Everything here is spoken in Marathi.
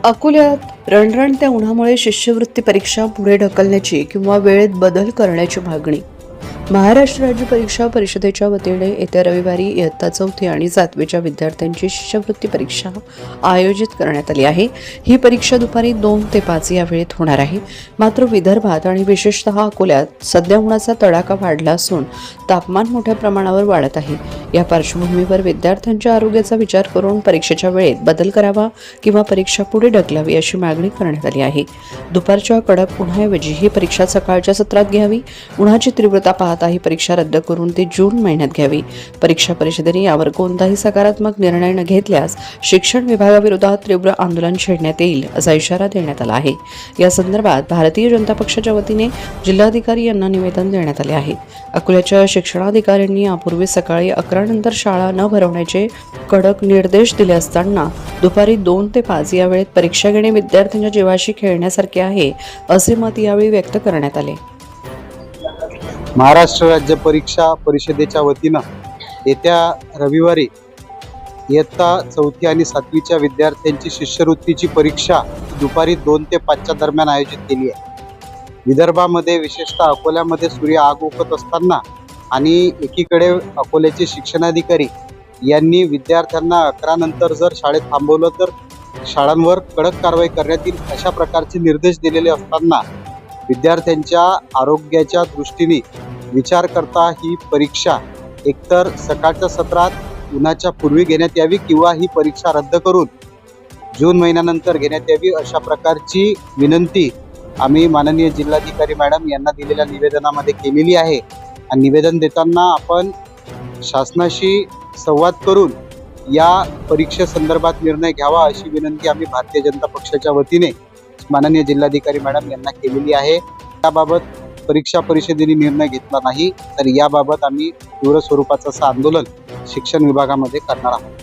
अकोल्यात रणरणत्या उन्हामुळे शिष्यवृत्ती परीक्षा पुढे ढकलण्याची किंवा वेळेत बदल करण्याची मागणी महाराष्ट्र राज्य परीक्षा परिषदेच्या वतीने येत्या रविवारी इयत्ता 4थी आणि 7वीच्या विद्यार्थ्यांची शिष्यवृत्ती परीक्षा आयोजित करण्यात आली आहे। ही परीक्षा दुपारी 2 ते 5 या वेळेत होणार आहे। मात्र विदर्भात आणि विशेषतः अकोल्यात सध्या उन्हाचा तडाखा वाढला असून तापमान मोठ्या प्रमाणावर वाढत आहे। या पार्श्वभूमीवर विद्यार्थ्यांच्या आरोग्याचा विचार करून परीक्षेच्या वेळेत बदल करावा किंवा परीक्षा पुढे ढकलावी अशी मागणी करण्यात आली आहे। दुपारच्या कडक उन्हाऐवजी ही परीक्षा सकाळच्या सत्रात घ्यावी। उन्हाची तीव्रता पाहता ही परीक्षा रद्द करून ती जून महिन्यात घ्यावी। परीक्षा परिषदेने यावर कोणताही सकारात्मक निर्णय न घेतल्यास शिक्षण विभागाविरोधात तीव्र आंदोलन छेडण्यात येईल असा इशारा देण्यात आला आहे। या संदर्भात भारतीय जनता पक्षाच्या वतीने जिल्हाधिकारी यांना निवेदन देण्यात आले आहे। अकोल्याच्या शिक्षणाधिकाऱ्यांनी यापूर्वी सकाळी 11 नंतर शाळा न भरवण्याचे कडक निर्देश दिले असताना दुपारी 2 ते 5 या वेळेत परीक्षा घेणे विद्यार्थ्यांच्या जीवाशी खेळण्यासारखे आहे असे मत यावेळी व्यक्त करण्यात आले। महाराष्ट्र राज्य परीक्षा परिषदेच्या वतीनं येत्या रविवारी इयत्ता 4थी आणि 7वीच्या विद्यार्थ्यांची शिष्यवृत्तीची परीक्षा दुपारी 2 ते 5च्या दरम्यान आयोजित केली आहे। विदर्भामध्ये विशेषतः अकोल्यामध्ये सूर्य आग ओकत असताना आणि एकीकडे अकोल्याचे शिक्षणाधिकारी यांनी विद्यार्थ्यांना 11 नंतर जर शाळेत थांबवलं तर शाळांवर कडक कारवाई करण्यात येईल अशा प्रकारचे निर्देश दिलेले असताना विद्यार्थ्यांच्या आरोग्याच्या दृष्टीने विचार करता ही परीक्षा एकतर सकाळच्या सत्रात उन्हाच्या पूर्वी घेण्यात यावी किंवा ही परीक्षा रद्द करून जून महिन्यानंतर घेण्यात यावी अशा प्रकारची विनंती आम्ही माननीय जिल्हाधिकारी मॅडम यांना दिलेल्या निवेदनामध्ये केलेली आहे। आणि निवेदन देताना आपण शासनाशी संवाद करून या परीक्षेसंदर्भात निर्णय घ्यावा अशी विनंती आम्ही भारतीय जनता पक्षाच्या वतीने माननीय जिल्हाधिकारी मॅडम यांना केलेली आहे। त्याबाबत परीक्षा परिषदेने निर्णय घेतला नाही तर याबाबत आम्ही तीव्र स्वरूपाचं असं आंदोलन शिक्षण विभागामध्ये करणार आहोत।